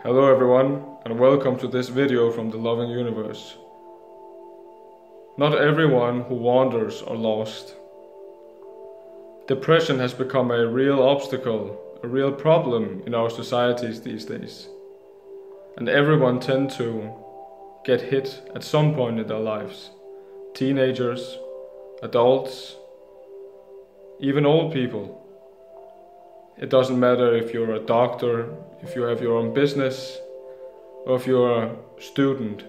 Hello everyone, and welcome to this video from the loving universe. Not everyone who wanders are lost. Depression has become a real obstacle, a real problem in our societies these days. And everyone tends to get hit at some point in their lives. Teenagers, adults, even old people. It doesn't matter if you're a doctor, if you have your own business, or if you're a student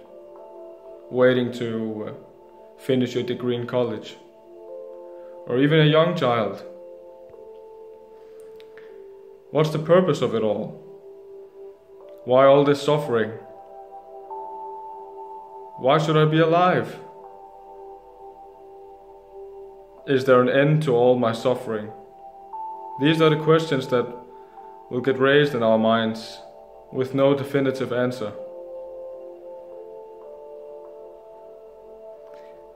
waiting to finish your degree in college, or even a young child. What's the purpose of it all? Why all this suffering? Why should I be alive? Is there an end to all my suffering? These are the questions that will get raised in our minds with no definitive answer.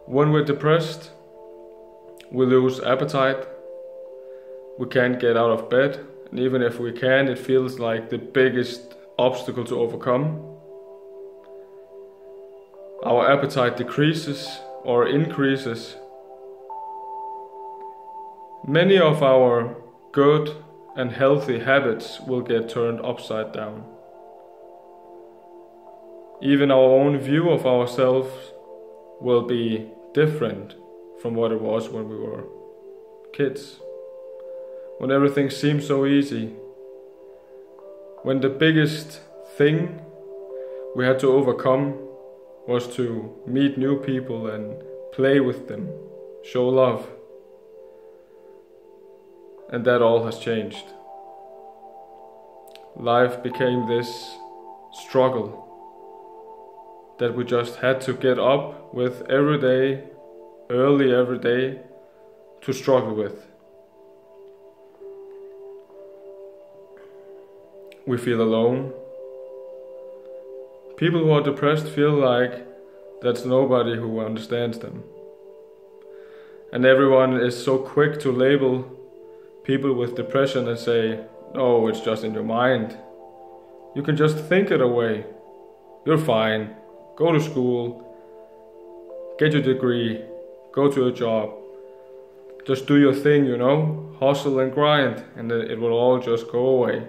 When we're depressed, we lose appetite, we can't get out of bed, and even if we can, it feels like the biggest obstacle to overcome. Our appetite decreases or increases. Many of our good and healthy habits will get turned upside down. Even our own view of ourselves will be different from what it was when we were kids. When everything seemed so easy. When the biggest thing we had to overcome was to meet new people and play with them, show love. And that all has changed. Life became this struggle that we just had to get up with every day, early every day, to struggle with. We feel alone. People who are depressed feel like there's nobody who understands them. And everyone is so quick to label people with depression and say, "Oh, it's just in your mind. You can just think it away. You're fine. Go to school. Get your degree. Go to a job. Just do your thing, hustle and grind, and then it will all just go away."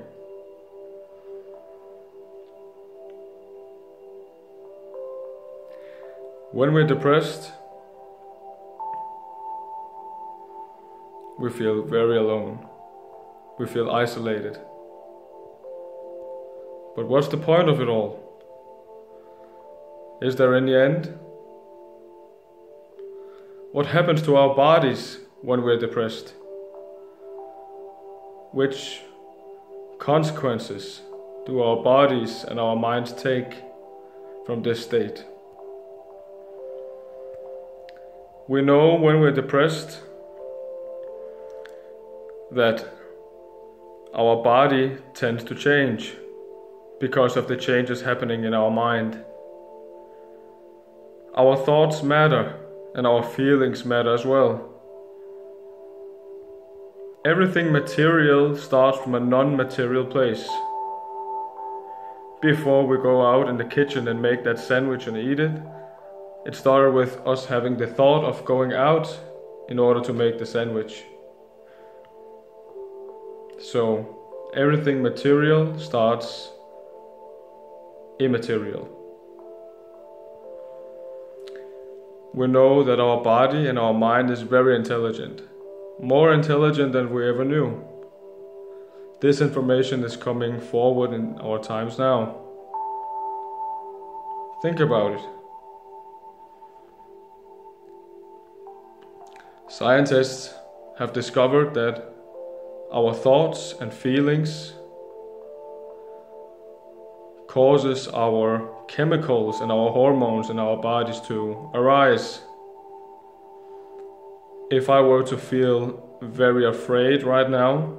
When we're depressed, we feel very alone. We feel isolated. But what's the point of it all? Is there any end? What happens to our bodies when we're depressed? Which consequences do our bodies and our minds take from this state? We know when we're depressed that our body tends to change because of the changes happening in our mind. Our thoughts matter and our feelings matter as well. Everything material starts from a non-material place. Before we go out in the kitchen and make that sandwich and eat it, it started with us having the thought of going out in order to make the sandwich. So everything material starts immaterial. We know that our body and our mind is very intelligent, more intelligent than we ever knew. This information is coming forward in our times now. Think about it. Scientists have discovered that our thoughts and feelings causes our chemicals and our hormones in our bodies to arise. If I were to feel very afraid right now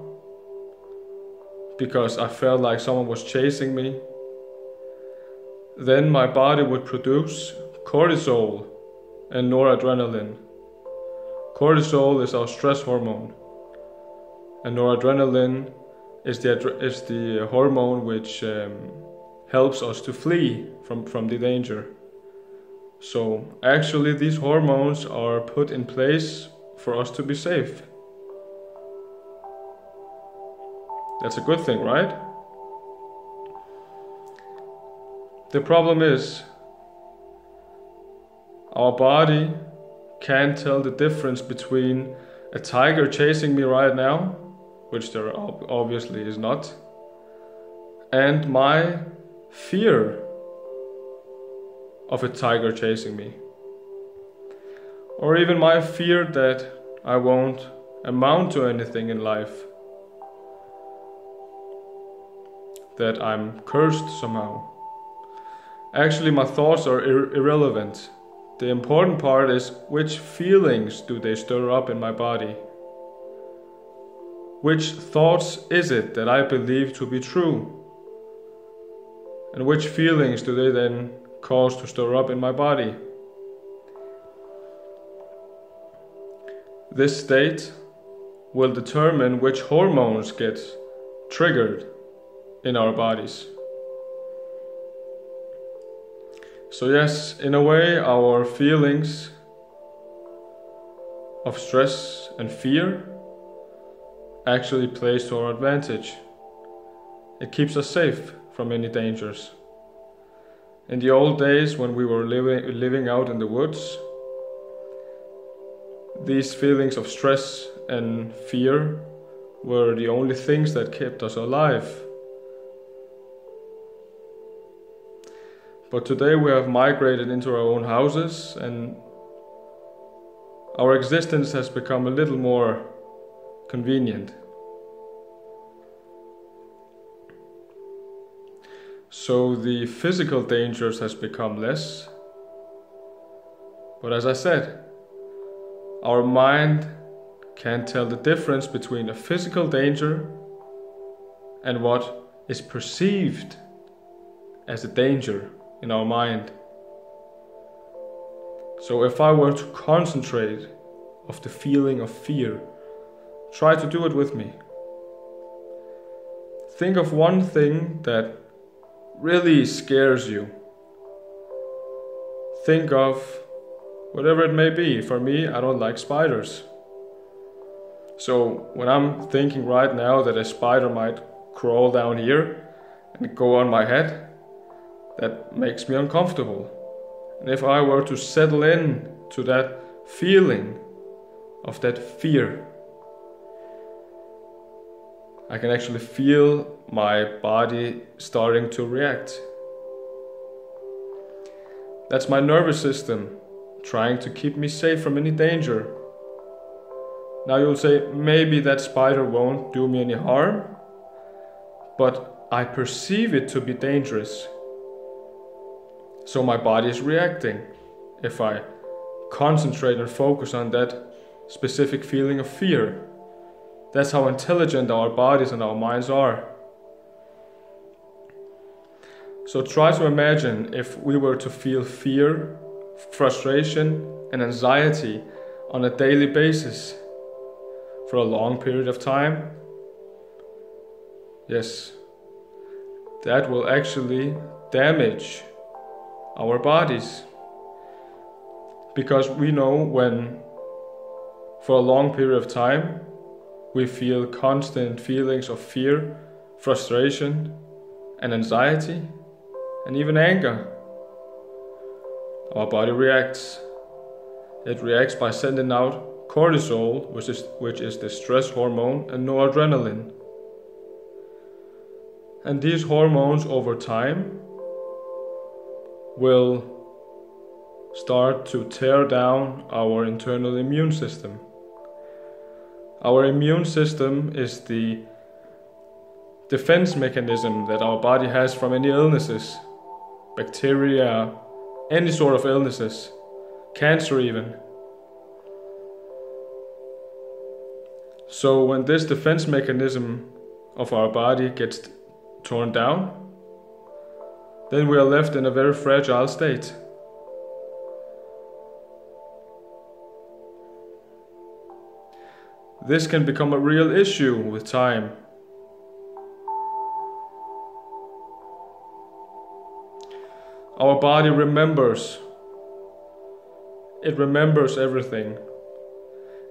because I felt like someone was chasing me, then my body would produce cortisol and noradrenaline. Cortisol is our stress hormone, and noradrenaline is the hormone which helps us to flee from the danger. So actually these hormones are put in place for us to be safe. That's a good thing, right? The problem is, our body can't tell the difference between a tiger chasing me right now, which there obviously is not, and my fear of a tiger chasing me. Or even my fear that I won't amount to anything in life, that I'm cursed somehow. Actually, my thoughts are irrelevant. The important part is, which feelings do they stir up in my body? Which thoughts is it that I believe to be true? And which feelings do they then cause to stir up in my body? This state will determine which hormones get triggered in our bodies. So yes, in a way, our feelings of stress and fear actually plays to our advantage. It keeps us safe from any dangers. In the old days, when we were living out in the woods, these feelings of stress and fear were the only things that kept us alive. But today we have migrated into our own houses, and our existence has become a little more convenient. So the physical dangers has become less. But as I said, our mind can't tell the difference between a physical danger and what is perceived as a danger in our mind. So if I were to concentrate of the feeling of fear, try to do it with me. Think of one thing that really scares you. Think of whatever it may be. For me, I don't like spiders. So when I'm thinking right now that a spider might crawl down here and go on my head, that makes me uncomfortable. And if I were to settle in to that feeling of that fear, I can actually feel my body starting to react. That's my nervous system trying to keep me safe from any danger. Now you'll say, maybe that spider won't do me any harm, but I perceive it to be dangerous. So my body is reacting if I concentrate and focus on that specific feeling of fear. That's how intelligent our bodies and our minds are. So try to imagine if we were to feel fear, frustration, and anxiety on a daily basis for a long period of time. Yes, that will actually damage our bodies, because we know when for a long period of time we feel constant feelings of fear, frustration, and anxiety, and even anger, our body reacts. It reacts by sending out cortisol, which is the stress hormone, and noradrenaline. And these hormones over time will start to tear down our internal immune system. Our immune system is the defense mechanism that our body has from any illnesses, bacteria, any sort of illnesses, cancer even. So when this defense mechanism of our body gets torn down, then we are left in a very fragile state. This can become a real issue with time. Our body remembers. It remembers everything.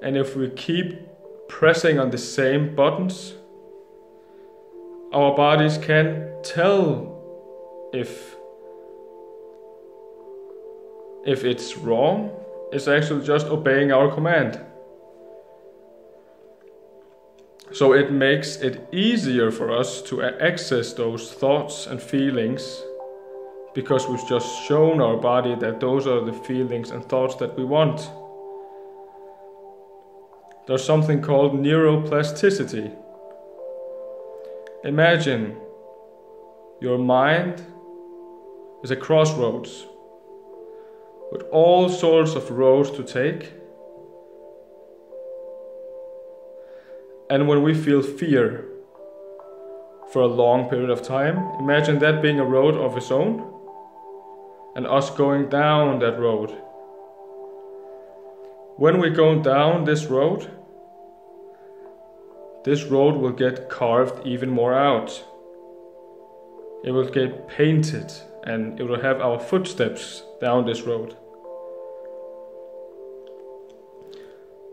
And if we keep pressing on the same buttons, our bodies can tell if it's wrong. It's actually just obeying our command. So it makes it easier for us to access those thoughts and feelings, because we've just shown our body that those are the feelings and thoughts that we want. There's something called neuroplasticity. Imagine your mind is a crossroads with all sorts of roads to take. And when we feel fear for a long period of time, imagine that being a road of its own and us going down that road. When we go down this road will get carved even more out. It will get painted and it will have our footsteps down this road.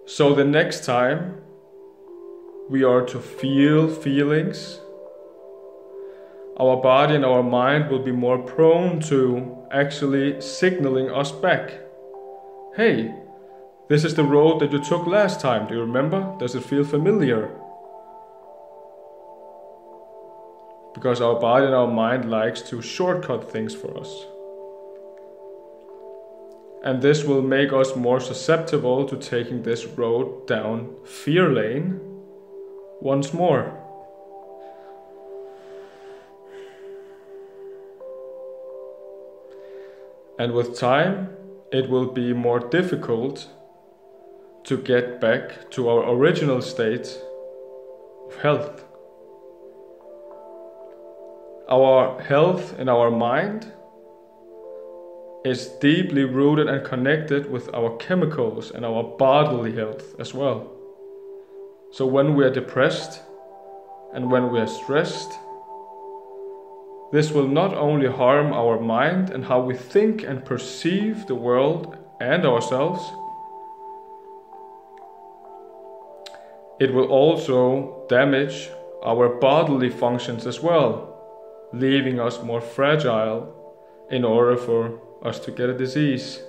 So the next time we are to feel feelings, our body and our mind will be more prone to actually signaling us back. Hey, this is the road that you took last time. Do you remember? Does it feel familiar? Because our body and our mind likes to shortcut things for us. And this will make us more susceptible to taking this road down fear lane once more. And with time, it will be more difficult to get back to our original state of health. Our health in our mind is deeply rooted and connected with our chemicals and our bodily health as well. So when we are depressed and when we are stressed, this will not only harm our mind and how we think and perceive the world and ourselves, it will also damage our bodily functions as well, leaving us more fragile in order for us to get a disease.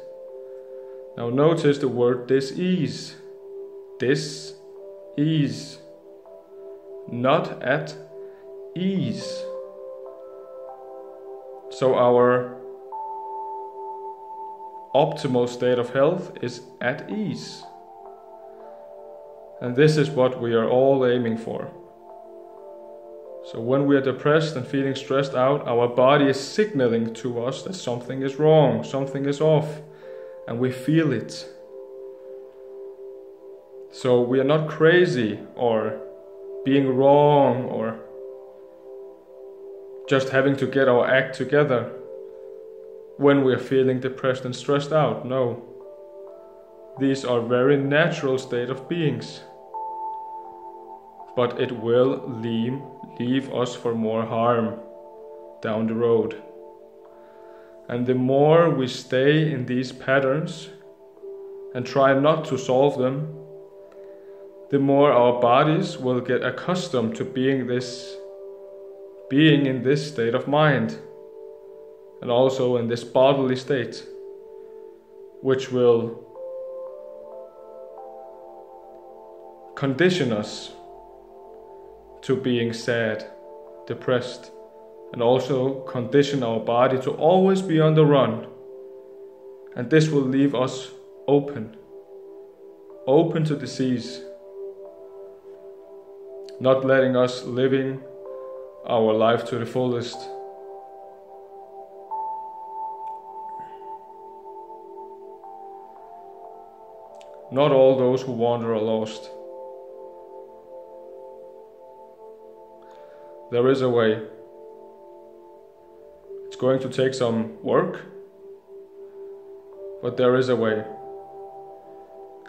Now notice the word dis-ease. Dis-ease. Not at ease. So our optimal state of health is at ease. And this is what we are all aiming for. So when we are depressed and feeling stressed out, our body is signaling to us that something is wrong, something is off, and we feel it. So we are not crazy or being wrong or just having to get our act together when we are feeling depressed and stressed out. No. These are very natural state of beings. But it will leave us for more harm down the road. And the more we stay in these patterns and try not to solve them, the more our bodies will get accustomed to being in this state of mind, and also in this bodily state, which will condition us to being sad, depressed, and also condition our body to always be on the run. And this will leave us open to disease, not letting us living our life to the fullest. Not all those who wander are lost. There is a way. It's going to take some work, but there is a way.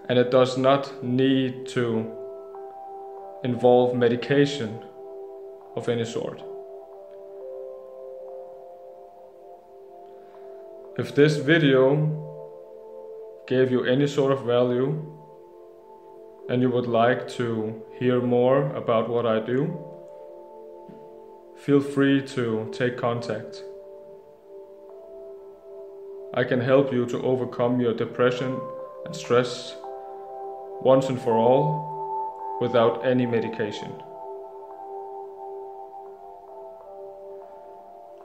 And it does not need to involve medication of any sort. If this video gave you any sort of value and you would like to hear more about what I do, feel free to take contact. I can help you to overcome your depression and stress once and for all without any medication.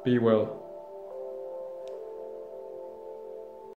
Be well.